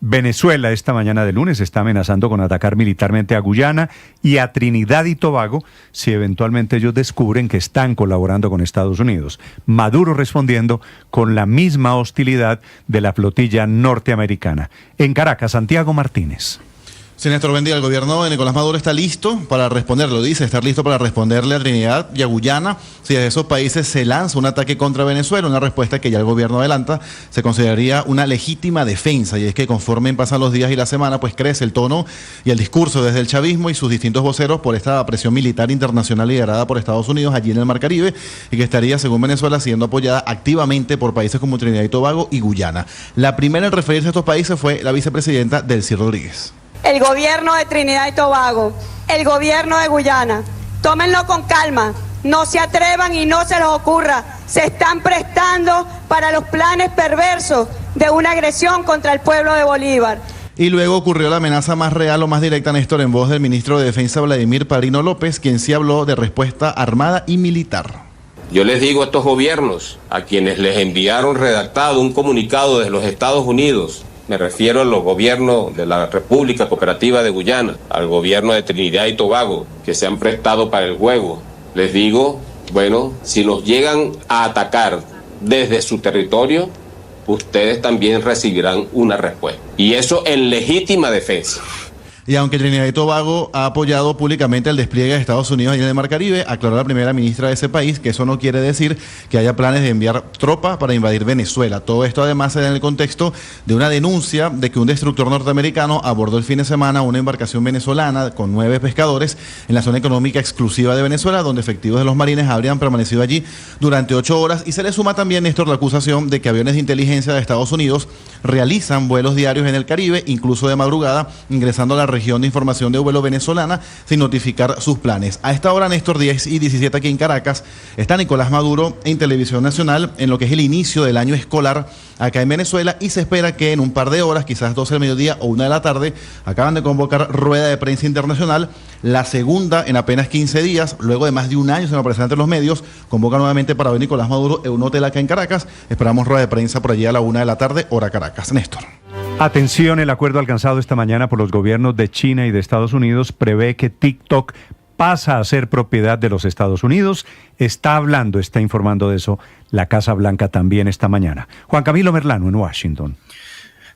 Venezuela esta mañana de lunes está amenazando con atacar militarmente a Guyana y a Trinidad y Tobago si eventualmente ellos descubren que están colaborando con Estados Unidos. Maduro respondiendo con la misma hostilidad de la flotilla norteamericana. En Caracas, Santiago Martínez. Sí, Néstor, buen día. El gobierno de Nicolás Maduro está listo para responder, lo dice, estar listo para responderle a Trinidad y a Guyana si desde esos países se lanza un ataque contra Venezuela, una respuesta que ya el gobierno adelanta, se consideraría una legítima defensa. Y es que conforme pasan los días y la semana, pues crece el tono y el discurso desde el chavismo y sus distintos voceros por esta presión militar internacional liderada por Estados Unidos allí en el Mar Caribe y que estaría, según Venezuela, siendo apoyada activamente por países como Trinidad y Tobago y Guyana. La primera en referirse a estos países fue la vicepresidenta Delcy Rodríguez. El gobierno de Trinidad y Tobago, el gobierno de Guyana, tómenlo con calma, no se atrevan y no se les ocurra, se están prestando para los planes perversos de una agresión contra el pueblo de Bolívar. Y luego ocurrió la amenaza más real o más directa, Néstor, en voz del ministro de Defensa Vladimir Padrino López, quien sí habló de respuesta armada y militar. Yo les digo a estos gobiernos, a quienes les enviaron redactado un comunicado desde los Estados Unidos, me refiero a los gobiernos de la República Cooperativa de Guyana, al gobierno de Trinidad y Tobago, que se han prestado para el juego. Les digo, bueno, si nos llegan a atacar desde su territorio, ustedes también recibirán una respuesta. Y eso en legítima defensa. Y aunque Trinidad y Tobago ha apoyado públicamente el despliegue de Estados Unidos en el Mar Caribe, aclaró la primera ministra de ese país que eso no quiere decir que haya planes de enviar tropas para invadir Venezuela. Todo esto además se da en el contexto de una denuncia de que un destructor norteamericano abordó el fin de semana una embarcación venezolana con 9 pescadores en la zona económica exclusiva de Venezuela, donde efectivos de los marines habrían permanecido allí durante 8 horas. Y se le suma también, Néstor, la acusación de que aviones de inteligencia de Estados Unidos realizan vuelos diarios en el Caribe, incluso de madrugada, ingresando a la región de información de vuelo venezolana sin notificar sus planes. A esta hora, Néstor, 10:17 aquí en Caracas, está Nicolás Maduro en Televisión Nacional en lo que es el inicio del año escolar acá en Venezuela y se espera que en un par de horas, quizás 12 del mediodía o 1 de la tarde, acaban de convocar rueda de prensa internacional, la segunda en apenas 15 días, luego de más de un año sin aparecer ante los medios, convoca nuevamente para ver Nicolás Maduro en un hotel acá en Caracas. Esperamos rueda de prensa por allí a la 1 de la tarde, hora Caracas. Néstor. Atención, el acuerdo alcanzado esta mañana por los gobiernos de China y de Estados Unidos prevé que TikTok pasa a ser propiedad de los Estados Unidos. Está informando de eso la Casa Blanca también esta mañana. Juan Camilo Merlano en Washington.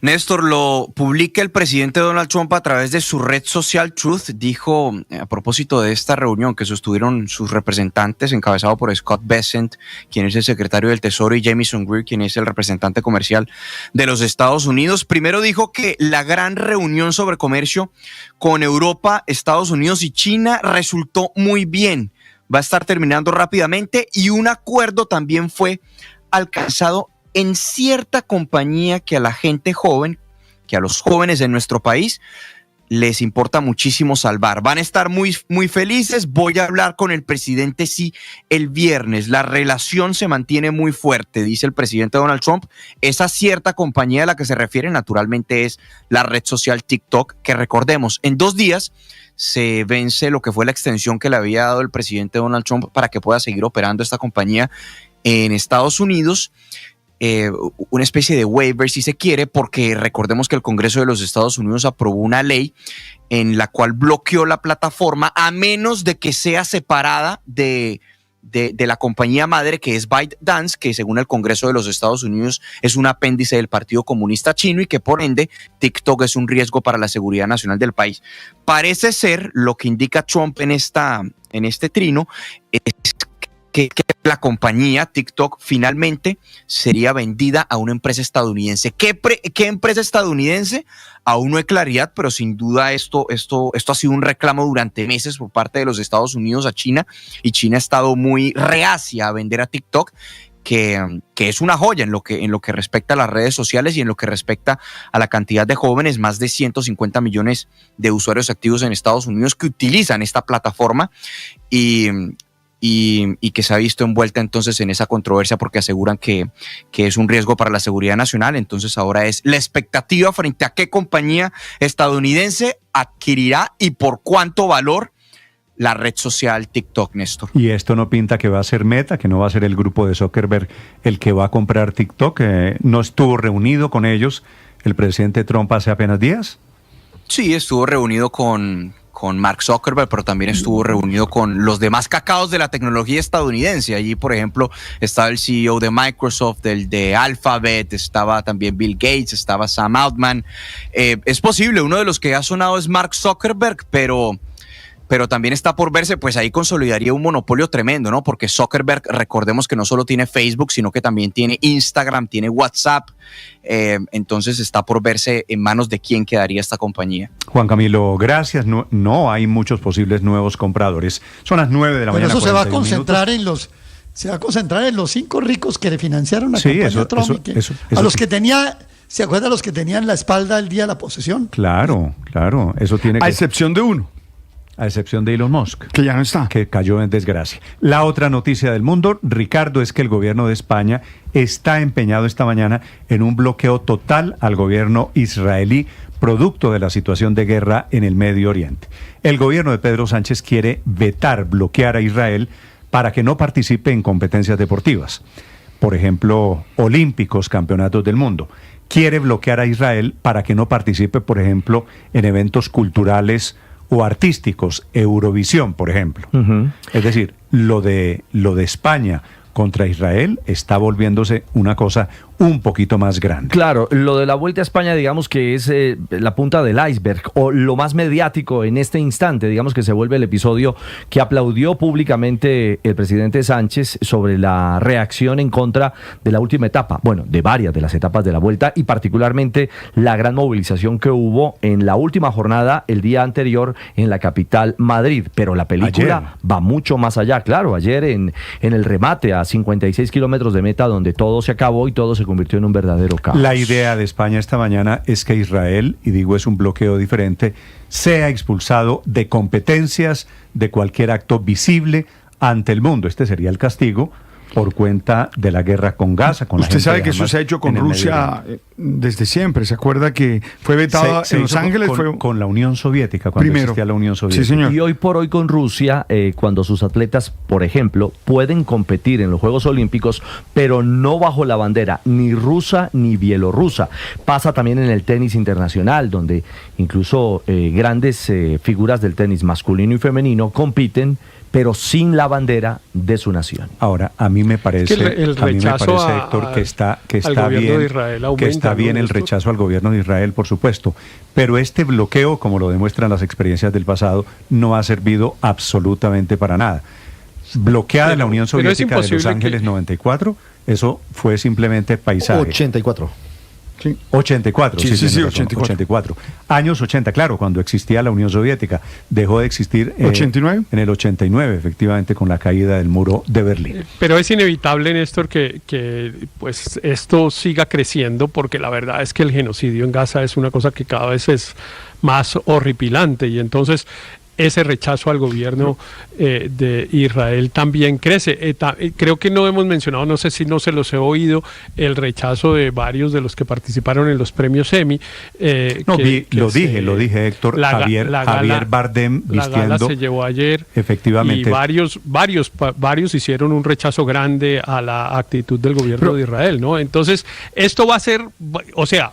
Néstor, lo publica el presidente Donald Trump a través de su red social Truth. Dijo a propósito de esta reunión que sostuvieron sus representantes, encabezado por Scott Bessent, quien es el secretario del Tesoro, y Jamieson Greer, quien es el representante comercial de los Estados Unidos. Primero dijo que la gran reunión sobre comercio con Europa, Estados Unidos y China resultó muy bien. Va a estar terminando rápidamente y un acuerdo también fue alcanzado en cierta compañía que a la gente joven, que a los jóvenes de nuestro país les importa muchísimo salvar. Van a estar muy, muy felices. Voy a hablar con el presidente Xi el viernes. La relación se mantiene muy fuerte, dice el presidente Donald Trump. Esa cierta compañía a la que se refiere naturalmente es la red social TikTok, que recordemos, en 2 días se vence lo que fue la extensión que le había dado el presidente Donald Trump para que pueda seguir operando esta compañía en Estados Unidos. Una especie de waiver si se quiere, porque recordemos que el Congreso de los Estados Unidos aprobó una ley en la cual bloqueó la plataforma a menos de que sea separada de la compañía madre, que es ByteDance, que según el Congreso de los Estados Unidos es un apéndice del Partido Comunista Chino y que por ende TikTok es un riesgo para la seguridad nacional del país. Parece ser, lo que indica Trump en este trino, es que la compañía TikTok finalmente sería vendida a una empresa estadounidense. ¿Qué empresa estadounidense? Aún no hay claridad, pero sin duda esto ha sido un reclamo durante meses por parte de los Estados Unidos a China, y China ha estado muy reacia a vender a TikTok, que es una joya en lo que respecta a las redes sociales y en lo que respecta a la cantidad de jóvenes, más de 150 millones de usuarios activos en Estados Unidos que utilizan esta plataforma y que se ha visto envuelta entonces en esa controversia porque aseguran que es un riesgo para la seguridad nacional. Entonces ahora es la expectativa frente a qué compañía estadounidense adquirirá y por cuánto valor la red social TikTok, Néstor. Y esto no pinta que va a ser Meta, que no va a ser el grupo de Zuckerberg el que va a comprar TikTok. No estuvo reunido con ellos el presidente Trump hace apenas días? Sí, estuvo reunido con Mark Zuckerberg, pero también estuvo reunido con los demás cacaos de la tecnología estadounidense. Allí, por ejemplo, estaba el CEO de Microsoft, el de Alphabet, estaba también Bill Gates, estaba Sam Altman. Es posible, uno de los que ha sonado es Mark Zuckerberg, pero también está por verse, pues ahí consolidaría un monopolio tremendo, ¿no? Porque Zuckerberg, recordemos que no solo tiene Facebook, sino que también tiene Instagram, tiene WhatsApp. Entonces está por verse en manos de quién quedaría esta compañía. Juan Camilo, gracias. No hay muchos posibles nuevos compradores. Son las 9 de la mañana. Eso se va a 41 concentrar minutos. se va a concentrar en los 5 ricos que le financiaron la Sí, campaña eso- Trump. eso- a eso los sí. que tenía, ¿se acuerdan los que tenían la espalda el día de la posesión? Claro, eso tiene A que... excepción de uno, A excepción de Elon Musk, que ya no está. que cayó en desgracia. La otra noticia del mundo, Ricardo, es que el gobierno de España está empeñado esta mañana en un bloqueo total al gobierno israelí, producto de la situación de guerra en el Medio Oriente. El gobierno de Pedro Sánchez quiere bloquear a Israel para que no participe en competencias deportivas. Por ejemplo, olímpicos, campeonatos del mundo. Quiere bloquear a Israel para que no participe, por ejemplo, en eventos culturales o artísticos, Eurovisión, por ejemplo. Es decir, lo de España contra Israel está volviéndose una cosa un poquito más grande. Claro, lo de la Vuelta a España, digamos que es la punta del iceberg, o lo más mediático en este instante, digamos que se vuelve el episodio que aplaudió públicamente el presidente Sánchez sobre la reacción en contra de la última etapa, bueno, de varias de las etapas de la Vuelta, y particularmente la gran movilización que hubo en la última jornada el día anterior en la capital, Madrid. Pero la película va mucho más allá, claro, ayer en el remate a 56 kilómetros de meta, donde todo se acabó y todo se convirtió en un verdadero caos. La idea de España esta mañana es que Israel, y digo es un bloqueo diferente, sea expulsado de competencias, de cualquier acto visible ante el mundo. Este sería el castigo por cuenta de la guerra con Gaza. Con la Usted gente sabe de que eso Hamas se ha hecho con en el Medio Rusia Oriente. desde siempre. ¿Se acuerda que fue vetado Se en Los hizo Ángeles? con la Unión Soviética, cuando Primero. existía la Unión Soviética. Sí, señor. Y hoy por hoy con Rusia, cuando sus atletas, por ejemplo, pueden competir en los Juegos Olímpicos, pero no bajo la bandera ni rusa ni bielorrusa. Pasa también en el tenis internacional, donde incluso grandes figuras del tenis masculino y femenino compiten, pero sin la bandera de su nación. Ahora, a mí me parece, el a mí me rechazo parece, a- Héctor, que está al gobierno bien, de Israel que aumenta, está bien ¿no, el Néstor? rechazo al gobierno de Israel, por supuesto, pero este bloqueo, como lo demuestran las experiencias del pasado, no ha servido absolutamente para nada. Bloqueada la Unión pero es Soviética de Los imposible Ángeles que- 94, eso fue simplemente paisaje. 84. Sí. 84, Sí, sí, sí, tiene sí, razón, 84. Años 80, claro, cuando existía la Unión Soviética. Dejó de existir 89. en el 89, efectivamente, con la caída del muro de Berlín. Pero es inevitable, Néstor, que pues esto siga creciendo, porque la verdad es que el genocidio en Gaza es una cosa que cada vez es más horripilante, y entonces ese rechazo al gobierno de Israel también crece. Creo que no hemos mencionado, no sé si no se los he oído, el rechazo de varios de los que participaron en los premios Emmy. No, lo dije, Héctor. Javier Bardem La gala vistiendo. se llevó ayer. Efectivamente. Y varios hicieron un rechazo grande a la actitud del gobierno de Israel, ¿no? Entonces, esto va a ser, o sea,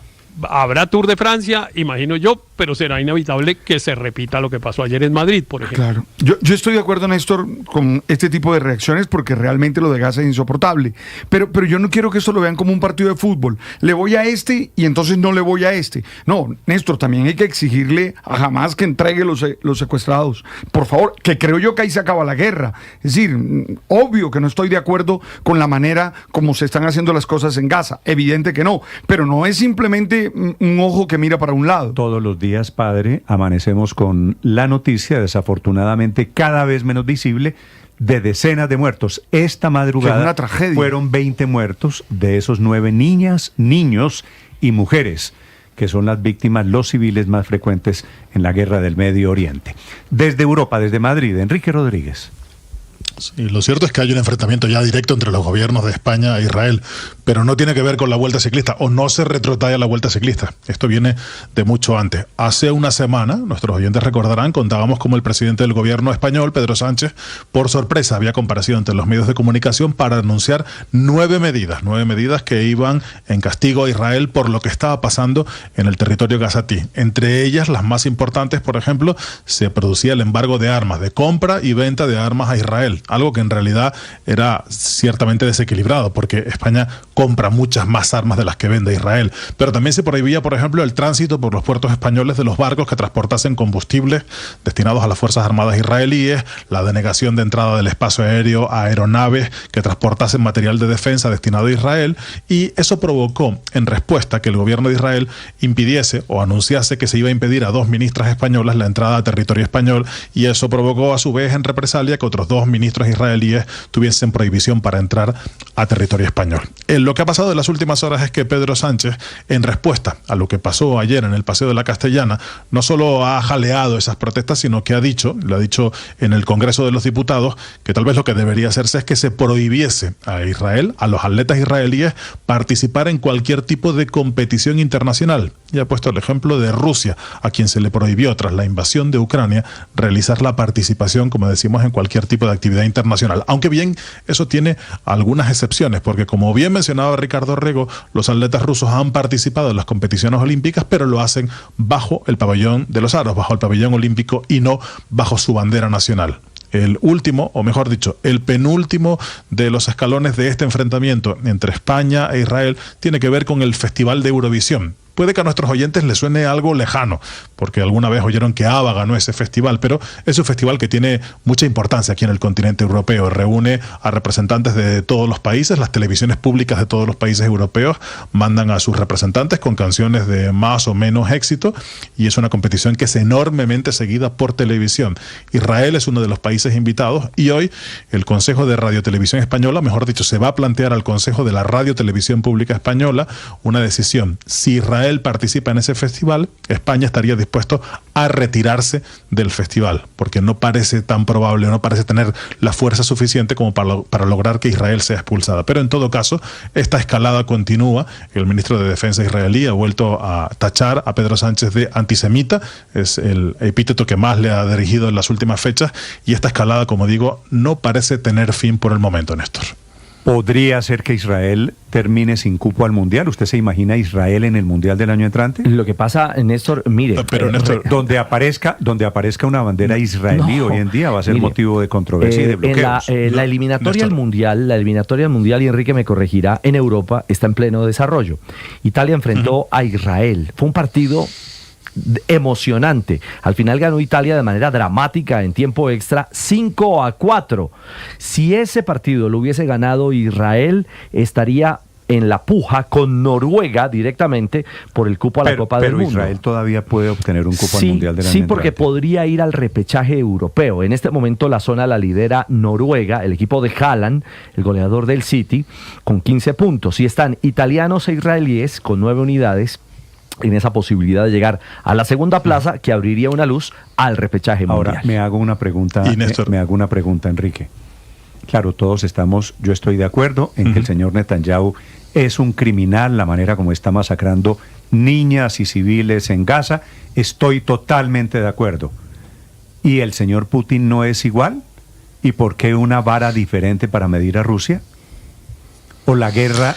habrá Tour de Francia, imagino yo, pero será inevitable que se repita lo que pasó ayer en Madrid, por ejemplo. Claro. Yo estoy de acuerdo, Néstor, con este tipo de reacciones, porque realmente lo de Gaza es insoportable. Pero yo no quiero que esto lo vean como un partido de fútbol. Le voy a este y entonces no le voy a este. No, Néstor, también hay que exigirle a Hamas que entregue los secuestrados. Por favor, que creo yo que ahí se acaba la guerra. Es decir, obvio que no estoy de acuerdo con la manera como se están haciendo las cosas en Gaza. Evidente que no. Pero no es simplemente un ojo que mira para un lado. Todos los días, padre, amanecemos con la noticia, desafortunadamente cada vez menos visible, de decenas de muertos. Esta madrugada Fue una tragedia. fueron 20 muertos, de esos 9 niñas, niños y mujeres, que son las víctimas, los civiles más frecuentes en la guerra del Medio Oriente. Desde Europa, desde Madrid, Enrique Rodríguez. Sí, lo cierto es que hay un enfrentamiento ya directo entre los gobiernos de España e Israel, pero no tiene que ver con la Vuelta Ciclista, o no se retrotrae a la Vuelta Ciclista. Esto viene de mucho antes. Hace una semana, nuestros oyentes recordarán, contábamos como el presidente del gobierno español, Pedro Sánchez, por sorpresa había comparecido ante los medios de comunicación para anunciar 9 medidas que iban en castigo a Israel por lo que estaba pasando en el territorio gazatí. Entre ellas, las más importantes, por ejemplo, se producía el embargo de armas, de compra y venta de armas a Israel. Algo que en realidad era ciertamente desequilibrado, porque España compra muchas más armas de las que vende Israel. Pero también se prohibía, por ejemplo, el tránsito por los puertos españoles de los barcos que transportasen combustibles destinados a las Fuerzas Armadas israelíes, la denegación de entrada del espacio aéreo a aeronaves que transportasen material de defensa destinado a Israel, y eso provocó, en respuesta, que el gobierno de Israel impidiese o anunciase que se iba a impedir a 2 ministras españolas la entrada a territorio español, y eso provocó a su vez en represalia que otros 2 ministros israelíes tuviesen prohibición para entrar a territorio español. Lo que ha pasado en las últimas horas es que Pedro Sánchez, en respuesta a lo que pasó ayer en el Paseo de la Castellana, no solo ha jaleado esas protestas, sino que lo ha dicho en el Congreso de los Diputados, que tal vez lo que debería hacerse es que se prohibiese a Israel, a los atletas israelíes, participar en cualquier tipo de competición internacional. Y ha puesto el ejemplo de Rusia, a quien se le prohibió tras la invasión de Ucrania realizar la participación, como decimos, en cualquier tipo de actividad internacional. Aunque bien, eso tiene algunas excepciones, porque como bien mencionaba Ricardo Rego, los atletas rusos han participado en las competiciones olímpicas, pero lo hacen bajo el pabellón de los aros, bajo el pabellón olímpico y no bajo su bandera nacional. El último, o mejor dicho, el penúltimo de los escalones de este enfrentamiento entre España e Israel tiene que ver con el Festival de Eurovisión. Puede que a nuestros oyentes les suene algo lejano, porque alguna vez oyeron que ABBA ganó ese festival, pero es un festival que tiene mucha importancia aquí en el continente europeo. Reúne a representantes de todos los países, las televisiones públicas de todos los países europeos mandan a sus representantes con canciones de más o menos éxito, y es una competición que es enormemente seguida por televisión. Israel es uno de los países invitados, y hoy el Consejo de Radiotelevisión Española, mejor dicho, se va a plantear al Consejo de la Radiotelevisión Pública Española una decisión. Si Israel participa en ese festival, España estaría dispuesto a retirarse del festival, porque no parece tan probable, no parece tener la fuerza suficiente como para lograr que Israel sea expulsada. Pero en todo caso, esta escalada continúa. El ministro de Defensa israelí ha vuelto a tachar a Pedro Sánchez de antisemita, es el epíteto que más le ha dirigido en las últimas fechas, y esta escalada, como digo, no parece tener fin por el momento, Néstor. ¿Podría ser que Israel termine sin cupo al Mundial? ¿Usted se imagina Israel en el Mundial del año entrante? Lo que pasa, Néstor, mire... Pero, Néstor, donde aparezca una bandera israelí hoy en día va a ser motivo de controversia y de bloqueos. La eliminatoria al Mundial, y Enrique me corregirá, en Europa está en pleno desarrollo. Italia enfrentó a Israel. Fue un partido emocionante. Al final ganó Italia de manera dramática en tiempo extra 5-4. Si ese partido lo hubiese ganado Israel, estaría en la puja con Noruega directamente por el cupo a la Copa del Mundo. Pero Israel todavía puede obtener un cupo al Mundial del año Sí, porque entrante. podría ir al repechaje europeo. En este momento la zona la lidera Noruega, el equipo de Haaland, el goleador del City, con 15 puntos. Y están italianos e israelíes con 9 unidades en esa posibilidad de llegar a la segunda plaza, que abriría una luz al repechaje mundial. Ahora, me hago una pregunta, Enrique. Claro, yo estoy de acuerdo en que el señor Netanyahu es un criminal, la manera como está masacrando niñas y civiles en Gaza, estoy totalmente de acuerdo. ¿Y el señor Putin no es igual? ¿Y por qué una vara diferente para medir a Rusia? ¿O la guerra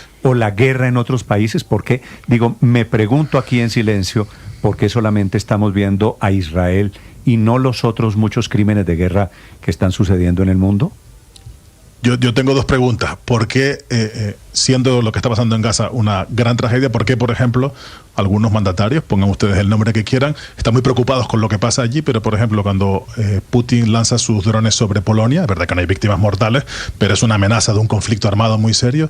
en otros países? ¿Por qué? Digo, me pregunto aquí en silencio, ¿por qué solamente estamos viendo a Israel y no los otros muchos crímenes de guerra que están sucediendo en el mundo? Yo tengo 2 preguntas. ¿Por qué, siendo lo que está pasando en Gaza una gran tragedia, por qué, por ejemplo, algunos mandatarios, pongan ustedes el nombre que quieran, están muy preocupados con lo que pasa allí, pero por ejemplo cuando Putin lanza sus drones sobre Polonia, es verdad que no hay víctimas mortales, pero es una amenaza de un conflicto armado muy serio,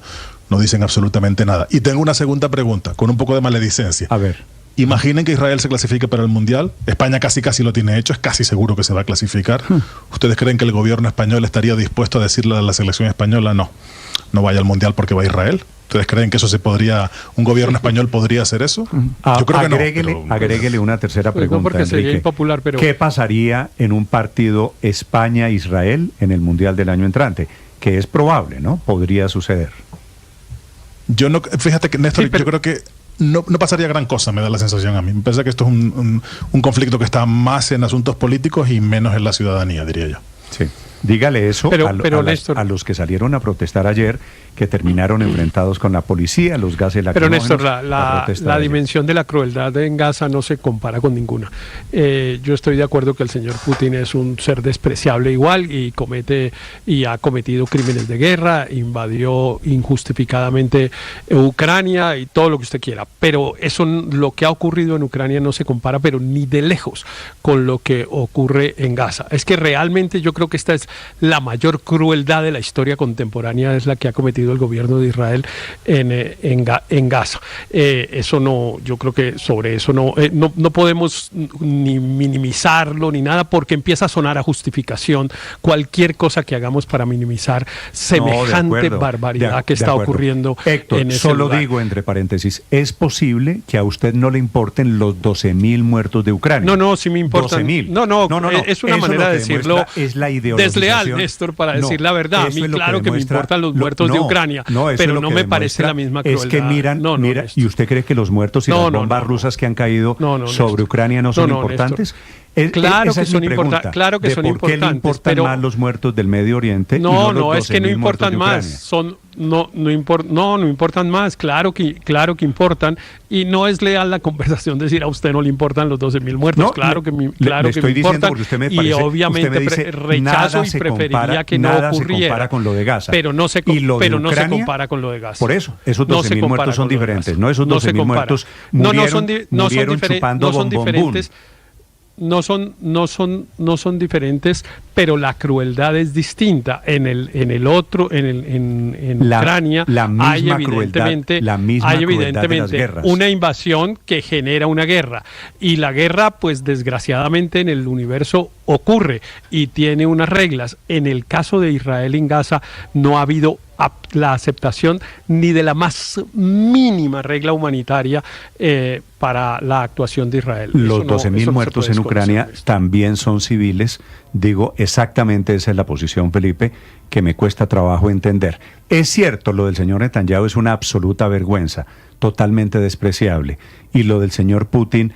no dicen absolutamente nada? Y tengo una segunda pregunta, con un poco de maledicencia. A ver. Imaginen que Israel se clasifique para el Mundial. España casi lo tiene hecho, es casi seguro que se va a clasificar. ¿Ustedes creen que el gobierno español estaría dispuesto a decirle a la selección española no vaya al Mundial porque va a Israel? ¿Ustedes creen que eso un gobierno español podría hacer eso? Yo creo que no. Agréguele una tercera Pues pregunta, no, porque sería Enrique. impopular, pero... ¿Qué pasaría en un partido España-Israel en el Mundial del año entrante? Que es probable, ¿no? Podría suceder. Fíjate que, Néstor, yo creo que no pasaría gran cosa, me da la sensación a mí. Me parece que esto es un conflicto que está más en asuntos políticos y menos en la ciudadanía, diría yo. Sí. Dígale eso a los que salieron a protestar ayer, que terminaron enfrentados con la policía, los gases lacrimógenos. Pero Néstor, la dimensión de la crueldad en Gaza no se compara con ninguna. Yo estoy de acuerdo que el señor Putin es un ser despreciable igual y ha cometido crímenes de guerra, invadió injustificadamente Ucrania y todo lo que usted quiera. Pero lo que ha ocurrido en Ucrania no se compara, pero ni de lejos, con lo que ocurre en Gaza. Es que realmente yo creo que esta es la mayor crueldad de la historia contemporánea, es la que ha cometido el gobierno de Israel en Gaza. Eso no, yo creo que sobre eso no podemos ni minimizarlo ni nada, porque empieza a sonar a justificación cualquier cosa que hagamos para minimizar semejante barbaridad que está ocurriendo. Héctor, en ese solo lugar. digo entre paréntesis, ¿es posible que a usted no le importen los 12.000 muertos de Ucrania? No, sí me importan. 12.000. No, es una Eso manera lo de que decirlo demuestra es la ideologización. desleal, Néstor, para decir la verdad. A mí claro que me importan los muertos de Ucrania, pero no me parece la misma crueldad. Es que mira, ¿y usted cree que los muertos y las bombas rusas que han caído sobre Ucrania no son importantes? Claro que son importantes. Claro que son importantes. ¿Por qué le importan más los muertos del Medio Oriente? No, es que no importan más. No importan más. Claro que importan. Y no es leal la conversación decir a usted no le importan los 12.000 muertos. Claro que me importan. Y obviamente rechazo y preferiría que no ocurriera. Se compara con lo de Gaza. Pero no se compara con lo de Gaza. Por eso, esos 12.000 muertos son diferentes. No, esos 12.000 muertos murieron chupando bombón. No son diferentes, pero la crueldad es distinta. En Ucrania hay evidentemente una invasión que genera una guerra, y la guerra, pues desgraciadamente en el universo ocurre y tiene unas reglas. En el caso de Israel en Gaza no ha habido la aceptación ni de la más mínima regla humanitaria para la actuación de Israel. Los 12.000 muertos en Ucrania también son civiles. Digo, exactamente esa es la posición, Felipe, que me cuesta trabajo entender. Es cierto, lo del señor Netanyahu es una absoluta vergüenza, totalmente despreciable. Y lo del señor Putin,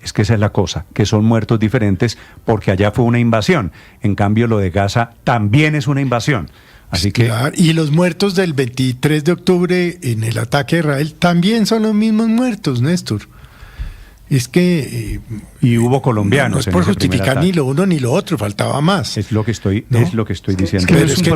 es que esa es la cosa, que son muertos diferentes porque allá fue una invasión. En cambio, lo de Gaza también es una invasión. Así que... Claro, y los muertos del 23 de octubre en el ataque a Israel también son los mismos muertos, Néstor. Es que... y hubo colombianos. No es por justificar ni lo uno ni lo otro, faltaba más. Es lo que estoy diciendo. Pero es que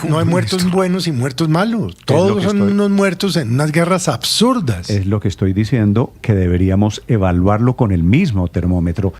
no hay muertos buenos y muertos malos. Todos son unos muertos en unas guerras absurdas. Es lo que estoy diciendo, que deberíamos evaluarlo con el mismo termómetro.